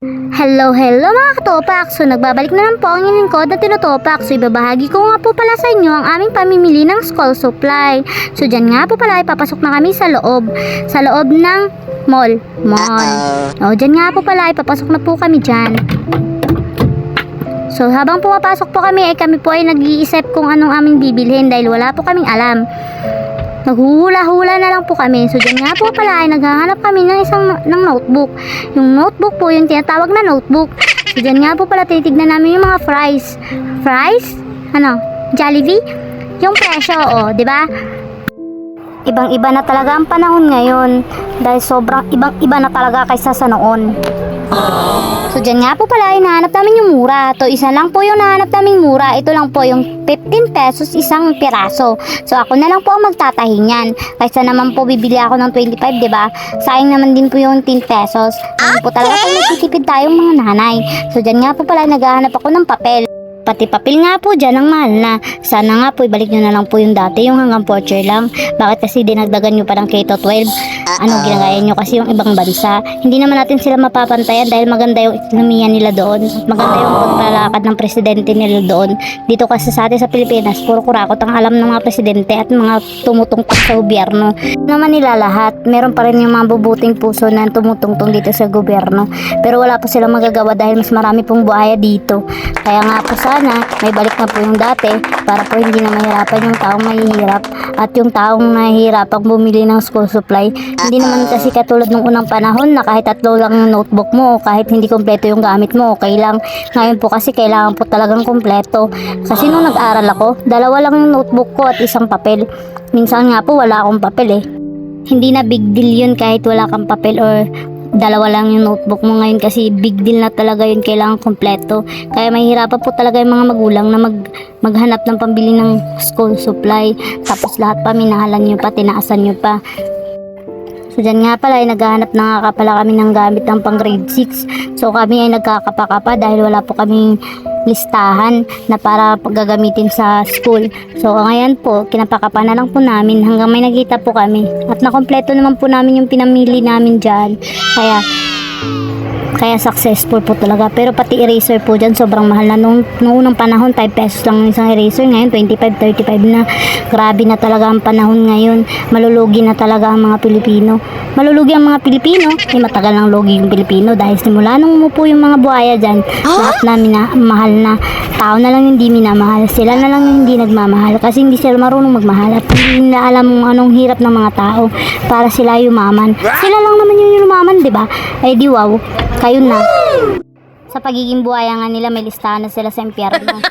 Hello mga katopak! So nagbabalik na lang po ang inyong lingkod na tinutopak. So ibabahagi ko nga po pala sa inyo ang aming pamimili ng school supply. So dyan nga po pala ipapasok na kami sa loob ng mall. O dyan nga po pala ipapasok na po kami dyan. So habang pumapasok po kami ay kami po ay nag-iisip kung anong aming bibilhin dahil wala po kaming alam. Naghuhula-hula na lang po kami. So dyan nga po pala ay naghahanap kami ng notebook. Yung notebook po yung tinatawag na notebook. So dyan nga po pala titignan namin yung mga fries. Fries? Ano? Jollibee? Yung presyo, di ba? Ibang-iba na talaga ang panahon ngayon dahil sobrang ibang-iba na talaga kaysa sa noon. So dyan nga po pala hinahanap namin yung mura. To isa lang po yung nahanap naming mura. Ito lang po yung 15 pesos isang piraso. So ako na lang po ang magtatahi niyan. Kaysa naman po bibili ako ng 25, diba? Sayang naman din po yung 10 pesos. Ano po talaga kung nagtitipid tayong mga nanay. So dyan nga po pala naghahanap ako ng papel. Pati papel nga po dyan ang mahal na. Sana nga po ibalik nyo na lang po yung dati, yung hanggang voucher lang. Bakit kasi dinagdagan nyo pa ng K-12? Ano ginagaya nyo kasi yung ibang bansa? Hindi naman natin sila mapapantayan dahil maganda yung ekonomiya nila doon. Maganda yung paglalakad ng presidente nila doon. Dito kasi sa atin sa Pilipinas, puro kurakot ang alam ng mga presidente at mga tumutungtong sa gobyerno. Naman nila lahat, meron pa rin yung mga bubuting puso na tumutungtong dito sa gobyerno. Pero wala po silang magagawa dahil mas marami pong buhaya dito. Kaya nga po sana may balik na po yung dati para po hindi na mahirapan yung taong mahihirap at yung taong nahihirapang bumili ng school supply. Hindi naman kasi katulad nung unang panahon na kahit tatlo lang yung notebook mo o kahit hindi kompleto yung gamit mo, okay lang. Ngayon po kasi kailangan po talagang kompleto. Kasi nung nag-aral ako, dalawa lang yung notebook ko at isang papel. Minsan nga po wala akong papel eh. Hindi na big deal yun kahit wala kang papel or dalawa lang yung notebook mo. Ngayon kasi big deal na talaga yun, kailangan kompleto. Kaya mahihirapan po talaga yung mga magulang na maghanap ng pambili ng school supply. Tapos lahat pa minahalan nyo pa, tinaasan nyo pa. So dyan nga pala ay naghahanap na nga pala kami ng gamit ng pang grade 6. So kami ay nagkakapakapa dahil wala po kaming listahan na para gagamitin sa school. So ngayon po, kinapakapa na lang po namin hanggang may nakita po kami. At nakompleto naman po namin yung pinamili namin dyan. Kaya successful po talaga. Pero pati eraser po dyan, sobrang mahal na. Nung unang panahon, 5 pesos lang isang eraser. Ngayon, 25, 35 na. Grabe na talaga ang panahon ngayon. Malulugi na talaga ang mga Pilipino. Malulugi ang mga Pilipino. Matagal nang lugi yung Pilipino. Dahil simula nung umupo yung mga buhaya dyan, lahat na mahal na. Tao na lang hindi minamahal. Sila na lang yung hindi nagmamahal. Kasi hindi sila marunong magmahal. At hindi nila alam kung anong hirap ng mga tao para sila yumaman. Sila lang naman yung yumaman, diba? Eh di wow. Kayo na. Sa pagiging buhaya nga nila, may listahan na sila sa impyerno.